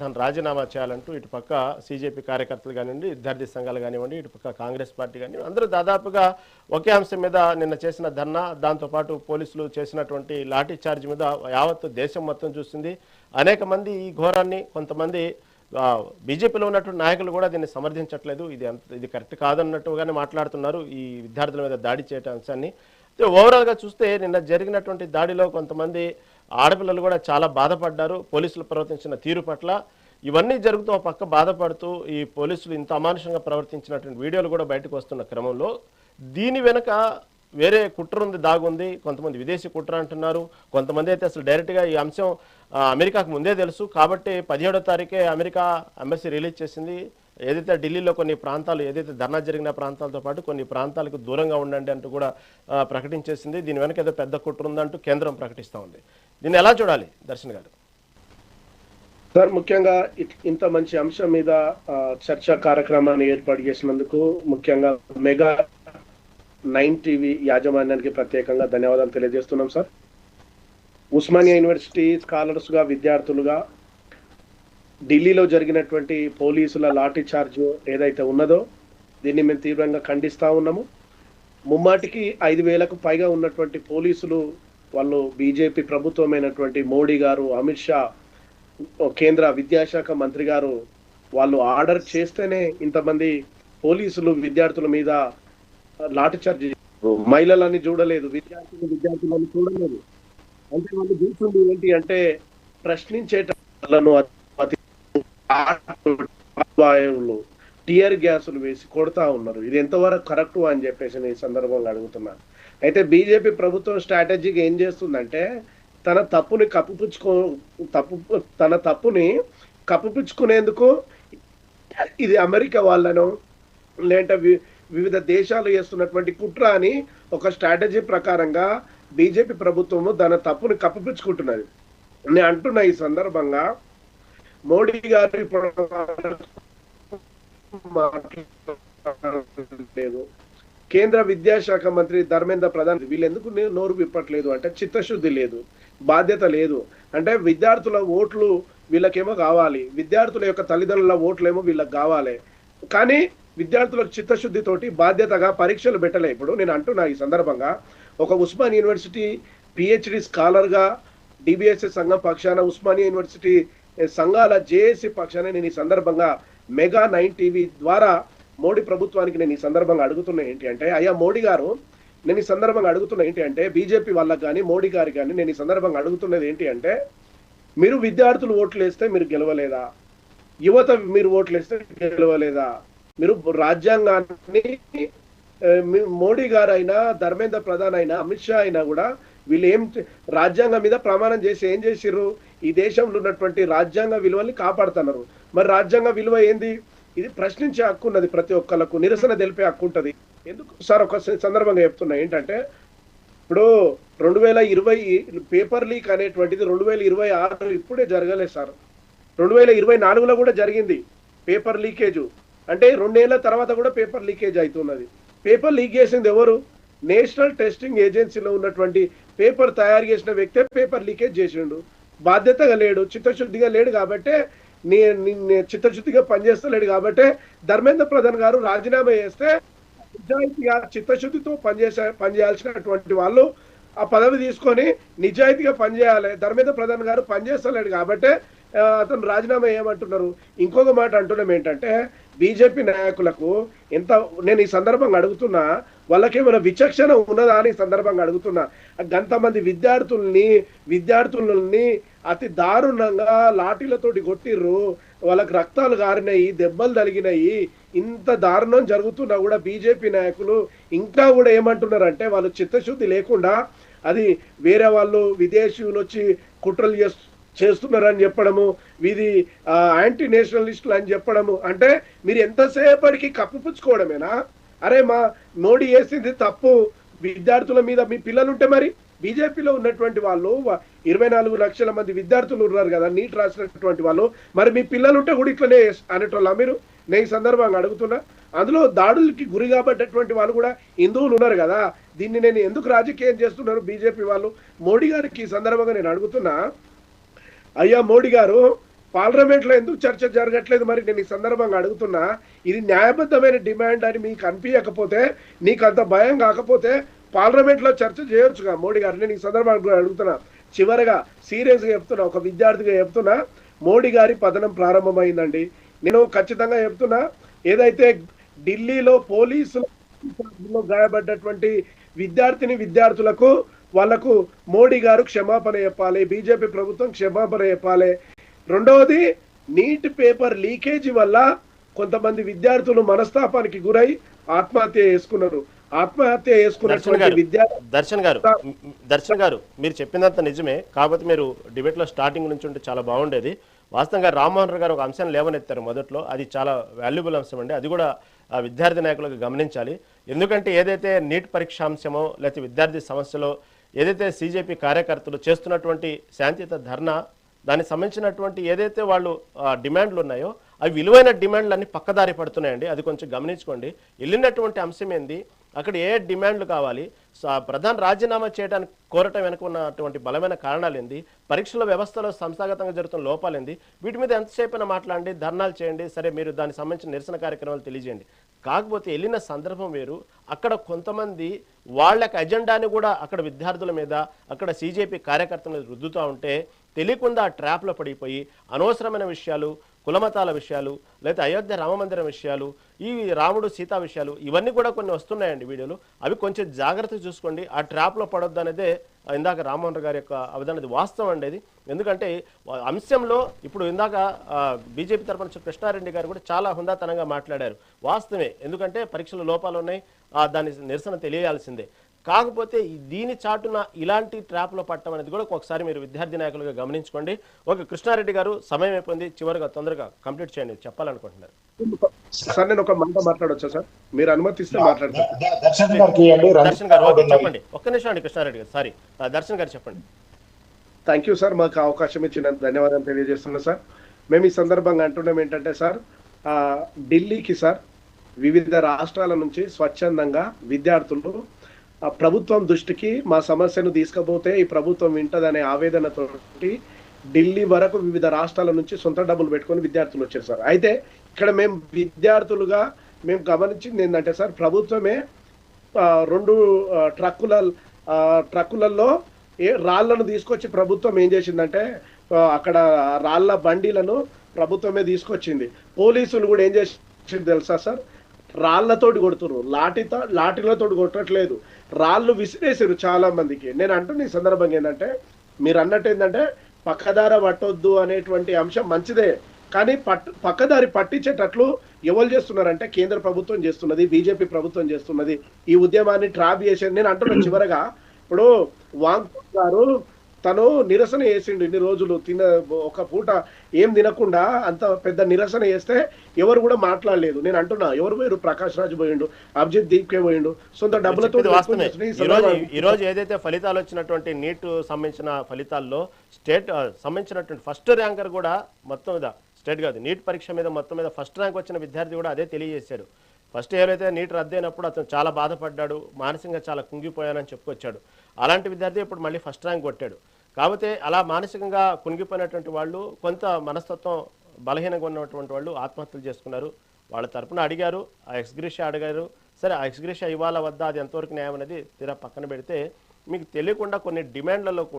తను రాజీనామా చేయాలంటూ ఇటుపక్క సీజేపీ కార్యకర్తలు కానివ్వండి, విద్యార్థి సంఘాలు కానివ్వండి, ఇటుపక్క కాంగ్రెస్ పార్టీ కానివ్వండి, అందరూ దాదాపుగా ఒకే అంశం మీద నిన్న చేసిన ధర్నా, దాంతోపాటు పోలీసులు చేసినటువంటి లాఠీ చార్జ్ మీద యావత్తు దేశం మొత్తం చూసింది. అనేక మంది ఈ ఘోరాన్ని, కొంతమంది బీజేపీలో ఉన్నటువంటి నాయకులు కూడా దీన్ని సమర్థించట్లేదు. ఇది కరెక్ట్ కాదన్నట్టుగానే మాట్లాడుతున్నారు ఈ విద్యార్థుల మీద దాడి చేయటం అంశాన్ని. ఓవరాల్గా చూస్తే నిన్న జరిగినటువంటి దాడిలో కొంతమంది ఆడపిల్లలు కూడా చాలా బాధపడ్డారు పోలీసులు ప్రవర్తించిన తీరు పట్ల. ఇవన్నీ జరుగుతూ ఒక పక్క బాధపడుతూ ఈ పోలీసులు ఇంత అమానుషంగా ప్రవర్తించినటువంటి వీడియోలు కూడా బయటకు వస్తున్న క్రమంలో దీని వెనుక వేరే కుట్ర ఉంది, దాగుంది. కొంతమంది విదేశీ కుట్ర అంటున్నారు, కొంతమంది అయితే అసలు డైరెక్ట్గా ఈ అంశం అమెరికాకు ముందే తెలుసు కాబట్టి 17వ తారీఖే అమెరికా ఎంబసీ రిలీజ్ చేసింది. ఏదైతే ఢిల్లీలో కొన్ని ప్రాంతాలు, ఏదైతే ధర్నా జరిగిన ప్రాంతాలతో పాటు కొన్ని ప్రాంతాలకు దూరంగా ఉండండి అంటూ కూడా ప్రకటించేసింది. దీని వెనక ఏదో పెద్ద కుట్ర ఉందంటూ కేంద్రం ప్రకటిస్తూ ఉంది. దీన్ని ఎలా చూడాలి దర్శన్ గారు? సార్, ముఖ్యంగా ఇంత మంచి అంశం మీద చర్చా కార్యక్రమాన్ని ఏర్పాటు చేసినందుకు ముఖ్యంగా మెగా 9 టీవీ యాజమాన్యానికి ప్రత్యేకంగా ధన్యవాదాలు తెలియజేస్తున్నాం సార్. ఉస్మానియా యూనివర్సిటీ స్కాలర్స్గా, విద్యార్థులుగా ఢిల్లీలో జరిగినటువంటి పోలీసుల లాఠీ చార్జ్ ఏదైతే ఉన్నదో దీన్ని మేము తీవ్రంగా ఖండిస్తూ ఉన్నాము. ముమ్మాటికి 5,000కు పైగా ఉన్నటువంటి పోలీసులు, వాళ్ళు బీజేపీ ప్రభుత్వమైనటువంటి మోడీ గారు, అమిత్ షా, కేంద్ర విద్యాశాఖ మంత్రి గారు వాళ్ళు ఆర్డర్ చేస్తేనే ఇంతమంది పోలీసులు విద్యార్థుల మీద లాఠీ చార్జ్. మహిళలని చూడలేదు, విద్యార్థులను చూడలేదు. అంటే వాళ్ళు చూస్తుంది ఏంటి అంటే ప్రశ్నించేటను టియర్ గ్యాసులు వేసి కొడతా ఉన్నారు. ఇది ఎంతవరకు కరెక్ట్ అని చెప్పేసి నేను ఈ సందర్భంగా అడుగుతున్నాను. అయితే బీజేపీ ప్రభుత్వం స్ట్రాటజీగా ఏం చేస్తుందంటే తన తప్పుని కప్పిపుచ్చుకునేందుకు ఇది అమెరికా వాళ్ళను లేదంటే వివిధ దేశాలు చేస్తున్నటువంటి కుట్ర అని ఒక స్ట్రాటజీ ప్రకారంగా బీజేపీ ప్రభుత్వము తన తప్పుని కప్పిపుచ్చుకుంటున్నది. నేను అంటున్నా ఈ సందర్భంగా మోడీ గారు ఇప్పుడు మాట్లాడలేదు, కేంద్ర విద్యాశాఖ మంత్రి ధర్మేంద్ర ప్రధాన్ వీళ్ళెందుకు నోరు విప్పట్లేదు అంటే చిత్తశుద్ధి లేదు, బాధ్యత లేదు. అంటే విద్యార్థుల ఓట్లు వీళ్ళకేమో కావాలి, విద్యార్థుల యొక్క తల్లిదండ్రుల ఓట్లేమో వీళ్ళకి కావాలి, కానీ విద్యార్థులకు చిత్తశుద్ధితోటి బాధ్యతగా పరీక్షలు పెట్టలే. ఇప్పుడు నేను అంటున్నా ఈ సందర్భంగా ఒక ఉస్మానియా యూనివర్సిటీ పిహెచ్డి స్కాలర్గా డిబిఎస్ఎస్ సంఘం పక్షాన, ఉస్మానియా యూనివర్సిటీ సంఘాల జేఏసీ పక్షాన నేను ఈ సందర్భంగా మెగా 9 టీవీ ద్వారా మోడీ ప్రభుత్వానికి నేను ఈ సందర్భంగా అడుగుతున్నా ఏంటి అంటే, అయ్యా మోడీ గారు, నేను ఈ సందర్భంగా అడుగుతున్నా ఏంటి అంటే బీజేపీ వాళ్ళకి కానీ మోడీ గారికి కానీ నేను ఈ సందర్భంగా అడుగుతున్నది ఏంటి అంటే, మీరు విద్యార్థులు ఓట్లు వేస్తే మీరు గెలవలేదా? యువత మీరు ఓట్లు వేస్తే గెలవలేదా? మీరు రాజ్యాంగాన్ని మోడీ గారు అయినా, ధర్మేంద్ర ప్రధాన్ అయినా, అమిత్ షా అయినా కూడా వీళ్ళు రాజ్యాంగం మీద ప్రమాణం చేసి ఏం చేసిర్రు? ఈ దేశంలో ఉన్నటువంటి రాజ్యాంగ విలువల్ని కాపాడుతున్నారు. మరి రాజ్యాంగ విలువ ఏంది? ఇది ప్రశ్నించే హక్కు ఉన్నది, ప్రతి ఒక్కళ్ళకు నిరసన తెలిపే హక్కు ఉంటుంది. ఎందుకు సార్ ఒక సందర్భంగా చెప్తున్నా ఏంటంటే, ఇప్పుడు 2020 పేపర్ లీక్ అనేటువంటిది 2026 ఇప్పుడే జరగలేదు సార్, 2024లో కూడా జరిగింది పేపర్ లీకేజ్. అంటే 2 ఏళ్ల తర్వాత కూడా పేపర్ లీకేజ్ అవుతున్నది. పేపర్ లీక్ చేసింది ఎవరు? నేషనల్ టెస్టింగ్ ఏజెన్సీలో ఉన్నటువంటి పేపర్ తయారు చేసిన వ్యక్తే పేపర్ లీకేజ్ చేసిండు. బాధ్యతగా లేడు, చిత్తశుద్ధిగా లేడు కాబట్టి, చిత్తశుద్ధిగా పనిచేస్తలేడు కాబట్టి ధర్మేంద్ర ప్రధాన్ గారు రాజీనామా చేస్తే నిజాయితీగా చిత్తశుద్ధితో పనిచేయాల్సినటువంటి వాళ్ళు ఆ పదవి తీసుకొని నిజాయితీగా పనిచేయాలి. ధర్మేంద్ర ప్రధాన్ గారు పనిచేస్తలేడు కాబట్టి అతను రాజీనామా చేయమంటున్నారు. ఇంకొక మాట అంటున్నాం ఏంటంటే, బీజేపీ నాయకులకు నేను ఈ సందర్భంగా అడుగుతున్నా, వాళ్ళకేమైనా విచక్షణ ఉన్నదా అని సందర్భంగా అడుగుతున్నా. గంతమంది విద్యార్థులని అతి దారుణంగా లాఠీలతోటి కొట్టిర్రు, వాళ్ళకి రక్తాలు గారినాయి, దెబ్బలు తగిలినాయి. ఇంత దారుణం జరుగుతున్నా కూడా బీజేపీ నాయకులు ఇంకా కూడా ఏమంటున్నారంటే, వాళ్ళు చిత్తశుద్ధి లేకుండా అది వేరే వాళ్ళు విదేశీయులు వచ్చి కుట్రలు చేస్తున్నారని చెప్పడము, ఇది యాంటీ నేషనలిస్టులు అని చెప్పడము. అంటే మీరు ఎంతసేపటికి కప్పిపుచ్చుకోవడమేనా? అరే మోడీ చేసింది తప్పు, విద్యార్థుల మీద మీ పిల్లలుంటే మరి బీజేపీలో ఉన్నటువంటి వాళ్ళు 24 లక్షల మంది విద్యార్థులు ఉన్నారు కదా, నీట్ రాసినటువంటి వాళ్ళు, మరి మీ పిల్లలుంటే కూడా ఇట్లనే అనేటోళ్ళ మీరు? నేను ఈ సందర్భంగా అడుగుతున్నా. అందులో దాడులకి గురి కాబట్టేటువంటి వాళ్ళు కూడా హిందువులు ఉన్నారు కదా, దీన్ని నేను ఎందుకు రాజకీయం చేస్తున్నారు బీజేపీ వాళ్ళు? మోడీ గారికి ఈ సందర్భంగా నేను అడుగుతున్నా, అయ్యా మోడీ గారు, పార్లమెంట్ లో ఎందుకు చర్చ జరగట్లేదు? మరి నేను ఈ సందర్భంగా అడుగుతున్నా, ఇది న్యాయబద్ధమైన డిమాండ్ అని మీకు అనిపించకపోతే, నీకు అంత భయం కాకపోతే పార్లమెంట్ లో చర్చ చేయొచ్చుగా మోడీ గారు. నేను ఈ సందర్భంగా అడుగుతున్నా, చివరగా సీరియస్ గా చెప్తున్నా, ఒక విద్యార్థిగా చెప్తున్నా, మోడీ గారి పతనం ప్రారంభమైందండి. నేను ఖచ్చితంగా చెప్తున్నా, ఏదైతే ఢిల్లీలో పోలీసులు గాయపడ్డటువంటి విద్యార్థులకు వాళ్లకు మోడీ గారు క్షమాపణ చెప్పాలి, బీజేపీ ప్రభుత్వం క్షమాపణ చెప్పాలి. రెండవది, నీట్ పేపర్ లీకేజీ వల్ల కొంతమంది విద్యార్థులు మనస్తాపానికి గురై ఆత్మహత్య చేసుకున్నారు. ఆత్మహత్య చేసుకున్నటువంటి దర్శన్ గారు మీరు చెప్పినంత నిజమే. కాకపోతే మీరు డిబేట్ లో స్టార్టింగ్ నుంచి ఉంటే చాలా బాగుండేది. వాస్తవంగా రామ్మోహన్ రావు గారు ఒక అంశాన్ని లేవనెత్తారు మొదట్లో, అది చాలా వాల్యుబుల్ అంశం అండి. అది కూడా విద్యార్థి నాయకులకు గమనించాలి. ఎందుకంటే ఏదైతే నీట్ పరీక్షాంశమో లేకపోతే విద్యార్థి సమస్యలో ఏదైతే సీజేపీ కార్యకర్తలు చేస్తున్నటువంటి శాంతియుత ధర్నా, దానికి సంబంధించినటువంటి ఏదైతే వాళ్ళు డిమాండ్లు ఉన్నాయో అవి విలువైన డిమాండ్లు అన్ని పక్కదారి పడుతున్నాయండి. అది కొంచెం గమనించుకోండి. వెళ్ళినటువంటి అంశం ఏంది, అక్కడ ఏ డిమాండ్లు కావాలి, ప్రధాన రాజీనామా చేయడానికి కోరటం వెనుక ఉన్నటువంటి బలమైన కారణాలు ఏంది, పరీక్షల వ్యవస్థలో సంస్థాగతంగా జరుగుతున్న లోపాలు ఏంది, వీటి మీద ఎంతసేపైనా మాట్లాడండి, ధర్నాలు చేయండి, సరే మీరు దానికి సంబంధించిన నిరసన కార్యక్రమాలు తెలియజేయండి. కాకపోతే వెళ్ళిన సందర్భం వేరు. అక్కడ కొంతమంది వాళ్ళకి అజెండాని కూడా అక్కడ విద్యార్థుల మీద, అక్కడ సీజేపీ కార్యకర్తల మీద రుద్దుతూ ఉంటే తెలియకుండా ఆ ట్రాప్లో పడిపోయి అనవసరమైన విషయాలు, కులమతాల విషయాలు, లేదా అయోధ్య రామమందిరం విషయాలు, ఈ రాముడు సీతా విషయాలు, ఇవన్నీ కూడా కొన్ని వస్తున్నాయండి వీడియోలు. అవి కొంచెం జాగ్రత్తగా చూసుకోండి, ఆ ట్రాప్లో పడొద్దు అనేదే ఇందాక రామ్మోహన్ గారి యొక్క అవధానం. వాస్తవం అండి. ఎందుకంటే అంశంలో ఇప్పుడు ఇందాక బీజేపీ తరఫున కృష్ణారెడ్డి గారు కూడా చాలా హుందాతనంగా మాట్లాడారు. వాస్తవమే, ఎందుకంటే పరీక్షల లోపాలు ఉన్నాయి, దాని నిరసన తెలియాల్సిందే. కాకపోతే దీని చాటున ఇలాంటి ట్రాప్లో పట్టడం అనేది కూడా ఒకసారి మీరు విద్యార్థి నాయకులుగా గమనించుకోండి. ఒక కృష్ణారెడ్డి గారు, సమయం అయిపోయింది, చివరిగా తొందరగా కంప్లీట్ చేయండి, చెప్పాలనుకుంటున్నారు. సార్ నేను ఒక మాట మాట్లాడొచ్చా సార్? మీరు అనుమతిస్తే మాట్లాడతారు. దర్శన్ గారు చెప్పండి. ఒక్క నిమిషం అండి కృష్ణారెడ్డి గారు, సారీ దర్శన్ గారు చెప్పండి. థ్యాంక్ యూ సార్, మాకు అవకాశం ఇచ్చిన ధన్యవాదాలు తెలియజేస్తున్నా సార్. మేము ఈ సందర్భంగా అంటున్నాం ఏంటంటే సార్, ఢిల్లీకి సార్ వివిధ రాష్ట్రాల నుంచి స్వచ్ఛందంగా విద్యార్థులు ప్రభుత్వం దృష్టికి మా సమస్యను తీసుకపోతే ఈ ప్రభుత్వం వింటదనే ఆవేదనతోటి ఢిల్లీ వరకు వివిధ రాష్ట్రాల నుంచి సొంత డబ్బులు పెట్టుకొని విద్యార్థులు వచ్చారు సార్. అయితే ఇక్కడ మేము విద్యార్థులుగా మేము గమనించింది ఏంటంటే సార్, ప్రభుత్వమే 2 ట్రక్కులలో రాళ్లను తీసుకొచ్చి ప్రభుత్వం ఏం చేసిందంటే, అక్కడ రాళ్ల బండిలను ప్రభుత్వమే తీసుకొచ్చింది. పోలీసులు కూడా ఏం చేసింది తెలుసా సార్, రాళ్లతోటి కొడుతున్నారు, లాఠీలతోటి కొట్టట్లేదు, రాళ్ళు విసిరేసారు చాలా మందికి. నేను అంటున్న ఈ సందర్భంగా ఏంటంటే, మీరు అన్నట్టు ఏంటంటే పక్కదార పట్టొద్దు అనేటువంటి అంశం మంచిదే, కానీ పక్కదారి పట్టించేటట్లు ఎవరు చేస్తున్నారంటే కేంద్ర ప్రభుత్వం చేస్తున్నది, బీజేపీ ప్రభుత్వం చేస్తున్నది. ఈ ఉద్యమాన్ని ట్రాప్ చేసేది. నేను అంటున్నా చివరగా, ఇప్పుడు వాంగ్ గారు తను నిరసన చేసిండు ఇన్ని రోజులు, ఒక పూట ఏం తినకుండా అంత పెద్ద నిరసన చేస్తే ఎవరు కూడా మాట్లాడలేదు. నేను అంటున్నా, ఎవరు పోయారు? ప్రకాష్ రాజు పోయిండు, అభిజిత్ దీప్కే పోయిండు, సొంత డబ్బులతో. ఈ రోజు ఏదైతే ఫలితాలు వచ్చినటువంటి నీట్ సంబంధించిన ఫలితాల్లో స్టేట్ సంబంధించినటువంటి ఫస్ట్ ర్యాంకర్ కూడా మొత్తం మీద, స్టేట్ కాదు నీట్ పరీక్ష మీద మొత్తం మీద ఫస్ట్ ర్యాంక్ వచ్చిన విద్యార్థి కూడా అదే తెలియజేశాడు. ఫస్ట్ ఏదైతే నీట్ రద్దయినప్పుడు అతను చాలా బాధపడ్డాడు, మానసికంగా చాలా కుంగిపోయానని చెప్పుకొచ్చాడు. అలాంటి విద్యార్థి ఇప్పుడు మళ్ళీ ఫస్ట్ ర్యాంక్ కొట్టాడు. కాకపోతే అలా మానసికంగా కుంగిపోయినటువంటి వాళ్ళు, కొంత మనస్తత్వం బలహీనంగా ఉన్నటువంటి వాళ్ళు ఆత్మహత్యలు చేసుకున్నారు. వాళ్ళ తరపున అడిగారు, ఆ ఎక్స్గ్రేషియా అడిగారు. సరే, ఆ ఎక్స్గ్రేషియా ఇవ్వాలా వద్దా, అది ఎంతవరకు న్యాయం అనేది తీరా పక్కన పెడితే, మీకు తెలియకుండా కొన్ని డిమాండ్లలో